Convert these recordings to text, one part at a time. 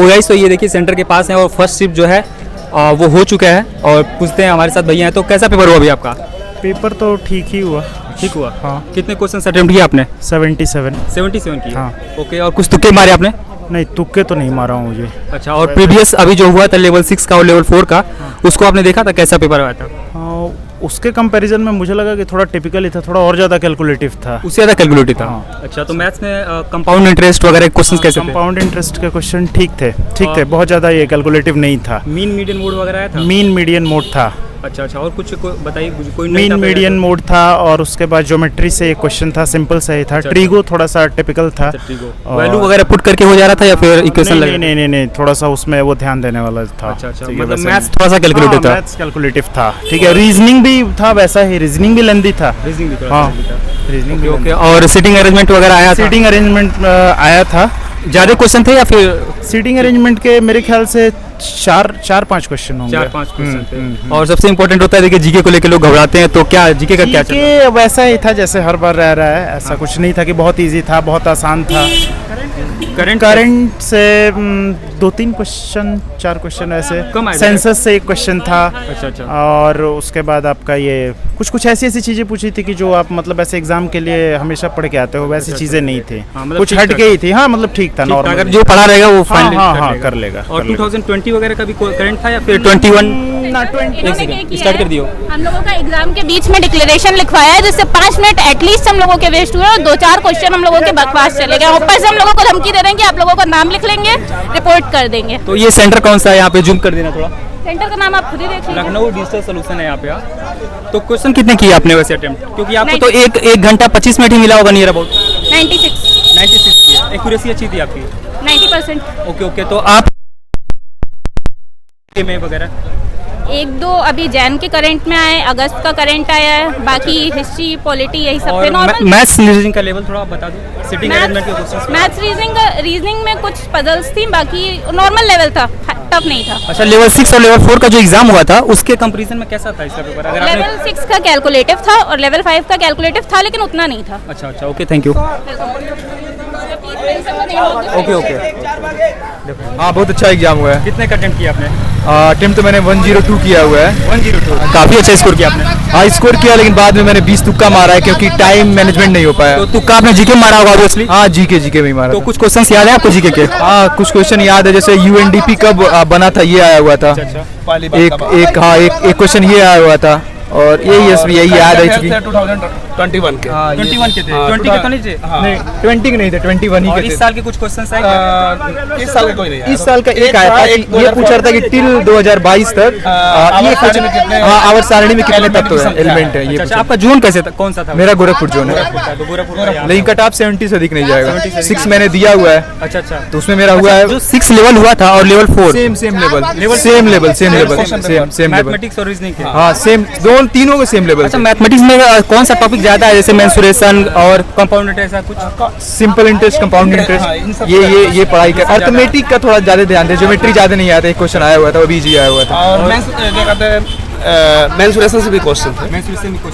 Guys, तो ये देखिए सेंटर के पास है और फर्स्ट शिफ्ट जो है वो हो चुका है और पूछते हैं हमारे साथ भैया हैं। तो कैसा पेपर हुआ अभी आपका? पेपर तो ठीक ही हुआ। ठीक हुआ। हाँ। कितने क्वेश्चन अटेम्प्ट किए आपने? 77 किए। हाँ। ओके, और कुछ तुक्के मारे आपने? नहीं, तुक्के तो नहीं मारा हूँ मुझे। अच्छा, और प्रीवियस अभी जो हुआ था लेवल 6 का और लेवल 4 का, उसको आपने देखा था कैसा पेपर आया था? हाँ, उसके कंपैरिजन में मुझे लगा कि थोड़ा टिपिकल ही था, थोड़ा और ज़्यादा कैलकुलेटिव था। उससे ज़्यादा कैलकुलेटिव था। हाँ। अच्छा, तो मैथ्स में कंपाउंड इंटरेस्ट वगैरह क्वेश्चन कैसे थे? कंपाउंड इंटरेस्ट के क्वेश्चन ठीक थे, बहुत ज़्यादा ये कैलकुलेटिव नहीं था। मीन मीडियन मोड वगैरह आया था? मीन मीडियन मोड था। अच्छा, और कुछ बताइए, कोई मीन मीडियन मोड था और उसके बाद ज्योमेट्री से एक क्वेश्चन था, सिंपल सा ही था। ट्रीगो थोड़ा सा टिपिकल था। वैल्यू वगैरह पुट करके हो जा रहा था या फिर इक्वेशन लगा? नहीं, थोड़ा सा उसमें वो ध्यान देने वाला था। अच्छा, मतलब मैथ्स थोड़ा सा कैलकुलेटिव था। मैथ्स कैलकुलेटिव था, ठीक है। रीजनिंग भी था वैसा ही, रीजनिंग भी लेंदी था। रीजनिंग भी ओके, और सीटिंग अरेंजमेंट वगैरह आया था? सीटिंग अरेंजमेंट आया था। ज़्यादा क्वेश्चन थे या फिर? सीटिंग अरेंजमेंट के मेरे ख्याल से चार पांच क्वेश्चन होंगे। 4-5 क्वेश्चन थे। और सबसे इम्पोर्टेंट होता है देखिए, जीके को लेकर लोग घबराते हैं, तो क्या जीके का क्या चल रहा है? जीके वैसा ही था जैसे हर बार रह रहा है, ऐसा कुछ नहीं था कि बहुत इजी था, बहुत आसान था। करंट से 2-3 क्वेश्चन, 4 क्वेश्चन ऐसे। सेंसस से एक क्वेश्चन था। अच्छा। और उसके बाद आपका ये कुछ ऐसी चीज़ें पूछी थी कि जो आप मतलब ऐसे एग्जाम के लिए हमेशा पढ़ के आते हो, वैसी चीज़ें नहीं थी। कुछ हट के ही थी। हाँ, मतलब ठीक था, नॉर्मल। अगर जो पढ़ा रहेगा वो फाइनली कर लेगा। और 2020 वगैरह का भी करंट था या फिर 21? स्टार्ट कर दियो। हम लोगों का एग्जाम के बीच में डिक्लेरेशन लिखवाया है, जिससे 5 मिनट एटलीस्ट हम लोगों के वेस्ट हुए और 2-4 क्वेश्चन हम लोगों के बकवास चले गए। ऊपर से हम लोगों को धमकी दे रहे हैं कि आप लोगों का नाम लिख लेंगे, रिपोर्ट कर देंगे। तो ये सेंटर कौन सा है? यहाँ पे जूम कर देना थोड़ा। सेंटर का नाम आप खुद ही देख लीजिए। लखनऊ डिजिटल सोल्यूशन है यहाँ पे। तो क्वेश्चन कितने किए आपने वैसे अटेम्प्ट? क्योंकि आपको तो एक घंटा 25 मिनट ही मिला होगा नियर अबाउट। 96 किया। एक्यूरेसी अच्छी थी आपकी? 90%। ओके, तो आप में वगैरह 1-2 अभी जैन के करंट में आए, अगस्त का करंट आया है, बाकी हिस्ट्री, पॉलिटी यही सब पे नॉर्मल। मैथ्स रीजनिंग का लेवल थोड़ा आप बता दो। सिटिंग अरेंजमेंट के क्वेश्चंस। मैथ्स रीजनिंग में कुछ पजल्स थी, बाकी नॉर्मल लेवल था, टफ नहीं था। अच्छा, लेवल 6 और लेवल 4 का जो एग्जाम हुआ था उसके कंपैरिजन में कैसा था इसका पेपर? अगर लेवल 6 का कैलकुलेटिव था और लेवल 5 का कैलकुलेटिव था, लेकिन उतना नहीं था। अच्छा, ओके, थैंक यू। ओके। हाँ, बहुत अच्छा एग्जाम हुआ है। कितने का अटेम्प्ट किया आपने? अटेम्प्ट तो मैंने 102 किया हुआ है। 102 काफी अच्छा स्कोर किया आपने। हाँ, स्कोर किया, लेकिन बाद में मैंने 20 तुक्का मारा है क्योंकि टाइम मैनेजमेंट नहीं हो पाया। तो तुक्का आपने जीके मारा होगा ऑब्वियसली? हाँ, जीके में ही मारा। तो कुछ क्वेश्चंस याद है आपको जीके के? हाँ, कुछ क्वेश्चन याद है, जैसे यूएनडीपी कब बना था ये आया हुआ था। एक क्वेश्चन ये आया हुआ था और यही याद है। 21 के। 21 के थे। 20 के तो नहीं थे? नहीं, 20 के नहीं थे, 21 ही और के थे। इस साल के कुछ क्वेश्चंस आए क्या? इस साल का कोई नहीं है। इस साल का एक आया था, ये पूछ रहा था कि टिल 2022 तक ये कुछ आवर्त सारणी में कितने तत्व है, एलिमेंट है ये। अच्छा, आपका जोन कैसे था, कौन सा था? मेरा गोरखपुर जोन है, लेकिन कट ऑफ 70 से अधिक नहीं जाएगा। 6 मैंने दिया हुआ है। अच्छा, तो उसमें मेरा हुआ है जो 6 लेवल हुआ था और लेवल 4 सेम लेवल। मैथमेटिक्स और रीजनिंग के। हाँ, सेम, तीनों के सेम लेवल। अच्छा, मैथमेटिक्स में कौन सा टॉपिक ज्यादा है, जैसे मेंसुरेशन और कंपाउंड इंटरेस्ट, ऐसा कुछ? सिंपल इंटरेस्ट, कंपाउंड इंटरेस्ट, ये पढ़ाई का। अर्थमेटिक का थोड़ा ज्यादा ध्यान दे, ज्योमेट्री ज्यादा नहीं आता। एक क्वेश्चन आया हुआ था, वो भी इजी आया हुआ था। और क्या कहते हैं, मेंसुरेशन से भी क्वेश्चन थे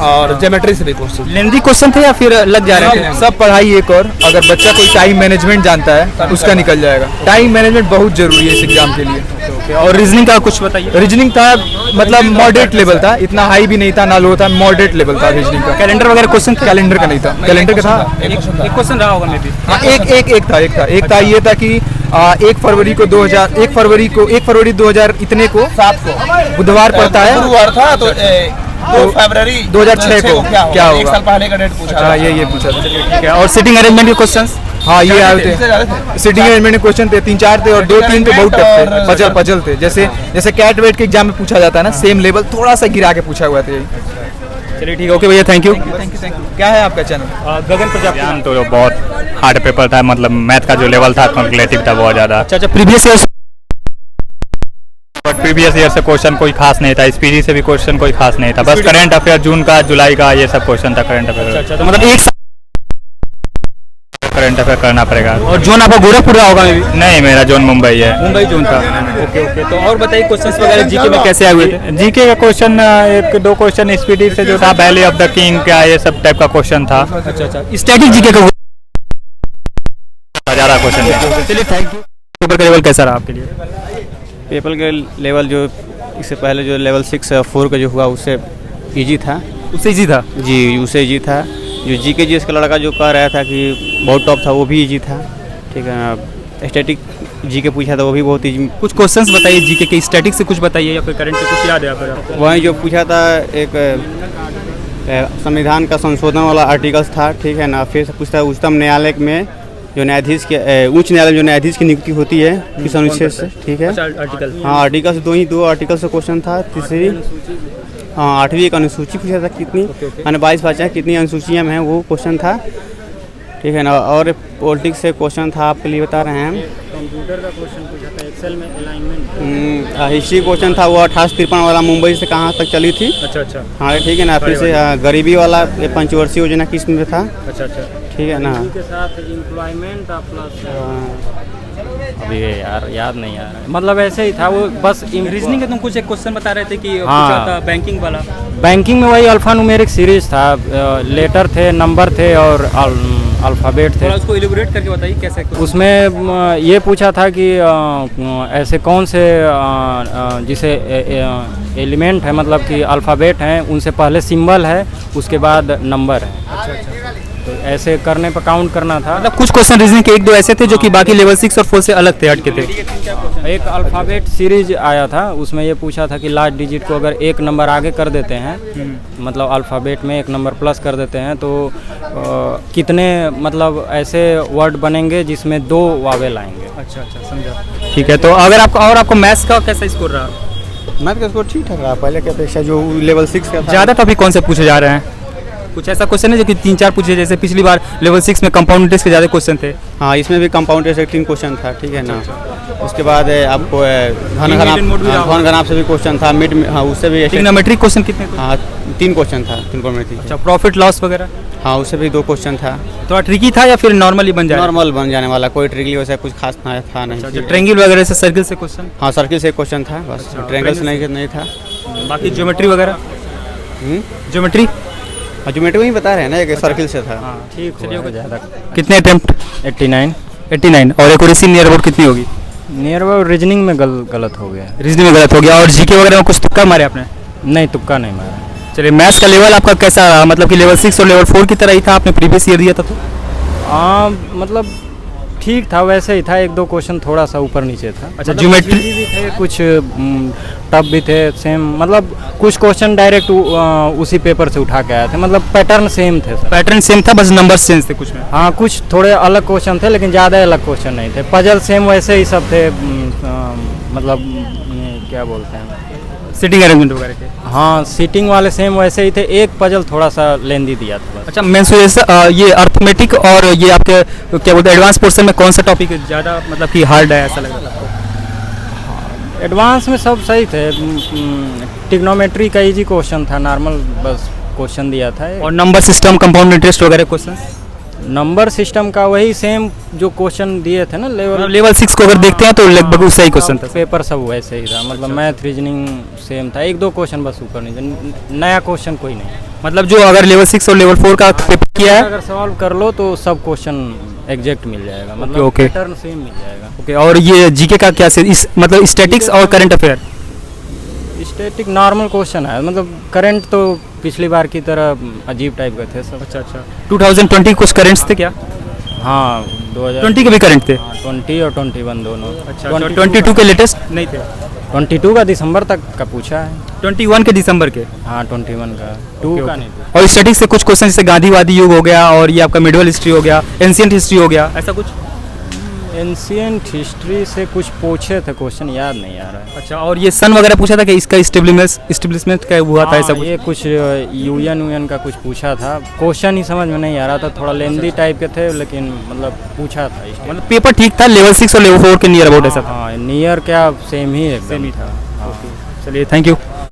और ज्योमेट्री से भी क्वेश्चन। लेंदी क्वेश्चन थे या फिर लग जा रहे थे? सब पढ़ाई एक और, अगर बच्चा कोई टाइम मैनेजमेंट जानता है उसका निकल जाएगा। टाइम मैनेजमेंट बहुत जरूरी है इस एग्जाम के लिए। और रीजनिंग का कुछ बताइए। रीजनिंग था, मतलब मॉडरेट लेवल था, इतना हाई भी नहीं था ना लो था, मॉडरेट लेवल था रीजनिंग का। कैलेंडर वगैरह क्वेश्चन? कैलेंडर का नहीं था, कैलेंडर का था एक क्वेश्चन रहा होगा मे बी। हाँ, एक था ये था कि 1 फरवरी 2000 इतने को 7 को बुधवार पड़ता है, गुरुवार था, तो 2 फरवरी 2006 को क्या होगा? एक साल पहले का डेट पूछा। अच्छा, ये पूछा था। ठीक है, और सिटिंग अरेंजमेंट के क्वेश्चंस? हाँ, ये आए थे। सिटिंग अरेंजमेंट के क्वेश्चन थे 3-4 थे और 2-3 तो बहुत टफ थे, पजल थे। जैसे कैट वेट के एग्जाम में पूछा जाता है ना, सेम लेवल थोड़ा सा गिरा के पूछा हुआ था। चलिए ठीक है, ओके भैया, थैंक यू। क्या है आपका चैनल? गगन प्रजापति। तो बहुत हार्ड पेपर था, मतलब मैथ का जो लेवल था कैलकुलेटिव था बहुत ज़्यादा। अच्छा, previous year but previous year से क्वेश्चन कोई खास नहीं था, स्पीडी से भी क्वेश्चन कोई खास नहीं था, बस करंट अफेयर जून का जुलाई का ये सब क्वेश्चन था करंट अफेयर। अच्छा, तो मतलब एक करंट अफेयर करना पड़ेगा। और जोन आपका गोरखपुर रहा होगा मे बी? नहीं, मेरा जोन मुंबई है। मुंबई जोन था। ओके, तो और बताइए क्वेश्चंस वगैरह जीके में कैसे आए हुए थे? जीके का क्वेश्चन 1-2 क्वेश्चन स्पीडी से जो था, वैली ऑफ द किंग का ये सब टाइप का क्वेश्चन था। अच्छा, स्टैटिक जीके का ज़्यादा क्वेश्चन। चलिए, थैंक यू। पेपर का लेवल कैसा रहा आपके लिए? पेपर के लेवल जो इससे पहले जो लेवल 6 और 4 का जो हुआ उससे इजी था। उससे इजी था? जी, उससे इजी था। जो जीके जीएस का लड़का जो कह रहा था कि बहुत टॉप था, वो भी इजी था। ठीक है, स्टैटिक जीके पूछा था, वो भी बहुत इजी। कुछ क्वेश्चंस बताइए जीके के, स्टैटिक से कुछ बताइए या फिर करंट से कुछ याद है आपको? वहीं जो पूछा था एक संविधान का संशोधन वाला आर्टिकल्स था, ठीक है ना। फिर पूछता है उच्चतम न्यायालय में जो न्यायाधीश के उच्च न्यायालय में जो न्यायाधीश की नियुक्ति होती है किस अनुच्छेद से, ठीक है। आर्टिकल? हाँ, आर्टिकल से दो आर्टिकल से क्वेश्चन था। तीसरी हाँ 8वीं एक अनुसूची पूछा था कितनी, मैंने 22 बचा कितनी अनुसूचियाँ हैं वो क्वेश्चन था, ठीक है ना। और पॉलिटिक्स से क्वेश्चन था आपके लिए बता रहे हैं। कंप्यूटर का क्वेश्चन पूछा था, एक्सेल में अलाइनमेंट। हिस्ट्री क्वेश्चन था वो 58-53 वाला, मुंबई से कहाँ तक चली थी। अच्छा। हाँ ठीक है ना। फिर से गरीबी वाला पंचवर्षीय योजना किस में था। अच्छा, ठीक है ना। के साथ एम्प्लॉयमेंट प्लस अभी यार याद नहीं आ रहा है, मतलब ऐसे ही था वो बस। रीजनिंग का तुम कुछ एक क्वेश्चन बता रहे थे कि हाँ। पूछा था बैंकिंग वाला। बैंकिंग में वही अल्फा न्यूमेरिक सीरीज था, लेटर थे, नंबर थे और अल्फ़ाबेट थे। थोड़ा उसको इलैबोरेट करके बताइए कैसे। उसमें ये पूछा था कि ऐसे कौन से जिसे एलिमेंट है, मतलब कि अल्फ़ाबेट हैं, उनसे पहले सिंबल है उसके बाद नंबर है। अच्छा। तो ऐसे करने पर काउंट करना था। मतलब कुछ क्वेश्चन रीजनिंग के 1-2 ऐसे थे जो कि बाकी लेवल 6 और 4 से अलग थे, हटके थे। एक अल्फ़ाबेट सीरीज आया था, उसमें ये पूछा था कि लास्ट डिजिट को अगर एक नंबर आगे कर देते हैं, मतलब अल्फ़ाबेट में एक नंबर प्लस कर देते हैं तो कितने मतलब ऐसे वर्ड बनेंगे जिसमें 2 वावेल आएंगे। अच्छा, समझा। ठीक है, तो अगर आपको मैथ्स का कैसा स्कोर रहा? मैथ का स्कोर ठीक ठाक रहा, पहले की अपेक्षा जो लेवल 6 का था। ज़्यादा टॉपिक कौन से पूछे जा रहे हैं? कुछ ऐसा क्वेश्चन है जो कि 3-4 पूछे, जैसे पिछली बार लेवल 6 में कंपाउंड इंटरेस्ट के ज़्यादा क्वेश्चन थे। हाँ, इसमें भी कंपाउंड इंटरेस्ट 3 क्वेश्चन था, ठीक है ना। उसके बाद आपको घन घनाप से भी क्वेश्चन था, मिड में। हाँ, उससे भी ट्रिग्नोमेट्री क्वेश्चन कितने थे? हाँ 3 क्वेश्चन था, 3 कॉमेट्री। अच्छा, प्रॉफिट लॉस वगैरह? हाँ, उससे भी 2 क्वेश्चन था। थोड़ा ट्रिकी था या फिर नॉर्मली बन जाए? नॉर्मल बन जाने वाला, कोई ट्रिकली वैसा कुछ खास था नहीं। अच्छा, ट्रायंगल वगैरह से, सर्किल से क्वेश्चन? हाँ, सर्किल से क्वेश्चन था बस, ट्रायंगल से नहीं था। बाकी ज्योमेट्री वगैरह? ज्योमेट्री ज्योमेट्री वही बता रहे हैं ना, एक सर्किल से था। ठीक हो ज़्यादा। कितने अटेम्प्ट? 89। और एक्यूरेसी नियर अबाउट कितनी होगी? नियर अबाउट रीजनिंग में गलत हो गया। रीजनिंग में गलत हो गया। और जीके वगैरह में कुछ तुक्का मारे आपने? नहीं, तुक्का नहीं मारा। चलिए, मैथ्स का लेवल आपका कैसा रहा? मतलब कि लेवल 6 और लेवल 4 की तरह ही था, आपने प्रीवियस ईयर दिया था तो? हाँ, मतलब ठीक था, वैसे ही था। 1-2 क्वेश्चन थोड़ा सा ऊपर नीचे था। अच्छा, ज्योमेट्री भी थे, कुछ टफ भी थे, सेम। मतलब कुछ क्वेश्चन डायरेक्ट उसी पेपर से उठा के आए थे, मतलब पैटर्न सेम थे। पैटर्न सेम था, बस नंबर चेंज थे कुछ में। हाँ, कुछ थोड़े अलग क्वेश्चन थे लेकिन ज़्यादा अलग क्वेश्चन नहीं थे। पजल सेम वैसे ही सब थे, मतलब क्या बोलते हैं, सिटिंग अरेंजमेंट वगैरह के? हाँ, सीटिंग वाले सेम वैसे ही थे। एक पजल थोड़ा सा लेंदी दिया था बस। अच्छा, मेंसुरेशन, ये अर्थमेटिक और ये आपके क्या बोलते हैं एडवांस पोर्शन में कौन सा टॉपिक ज़्यादा मतलब कि हार्ड है ऐसा लग रहा है आपको? एडवांस में सब सही थे। ट्रिग्नोमेट्री का इजी क्वेश्चन था, नॉर्मल बस क्वेश्चन दिया था। और नंबर सिस्टम, कंपाउंड इंटरेस्ट वगैरह क्वेश्चन? नंबर सिस्टम का वही सेम जो क्वेश्चन दिए थे ना लेवल 6 को अगर देखते हैं तो लगभग उसका ही क्वेश्चन था। पेपर सब वैसे ही था, मतलब मैथ रीजनिंग सेम था। 1-2 क्वेश्चन बस ऊपर नहीं, नया क्वेश्चन कोई नहीं। मतलब जो अगर लेवल 6 और लेवल 4 का पेपर किया है, अगर सॉल्व कर लो तो सब क्वेश्चन एग्जैक्ट मिल जाएगा, मतलब ओके। पैटर्न सेम मिल जाएगा। ओके, और ये जीके का क्या से मतलब स्टैटिक्स और current affair? Static normal question है, मतलब करंट तो पिछली बार की तरह अजीब टाइप के थे सब। अच्छा 2020 कुछ करंट्स थे क्या? हाँ, 2020 के भी करंट थे? 20 और 21 दोनों। अच्छा, 22 के लेटेस्ट नहीं थे? 22 का दिसंबर तक का पूछा है। 21 के दिसंबर के? हाँ, 21 का, 2 का नहीं। और स्टैटिक्स से कुछ क्वेश्चन जैसे गांधीवादी युग हो गया और ये आपका मिडवल हिस्ट्री हो गया, एंशिएंट हिस्ट्री हो गया, ऐसा कुछ? एंशिएंट हिस्ट्री से कुछ पूछे थे, क्वेश्चन याद नहीं आ रहा है। अच्छा, और ये सन वगैरह पूछा था कि इसका स्टेब्लिशमेंट क्या हुआ था, ऐसा कुछ? ये कुछ यूएन का कुछ पूछा था, क्वेश्चन ही समझ में नहीं आ रहा था, थोड़ा लेंदी टाइप के थे लेकिन मतलब पूछा था। मतलब पेपर ठीक था, लेवल 6 और लेवल 4 के नियर अबाउट ऐसा था? हाँ, नियर क्या सेम ही एकदम था। चलिए, थैंक यू।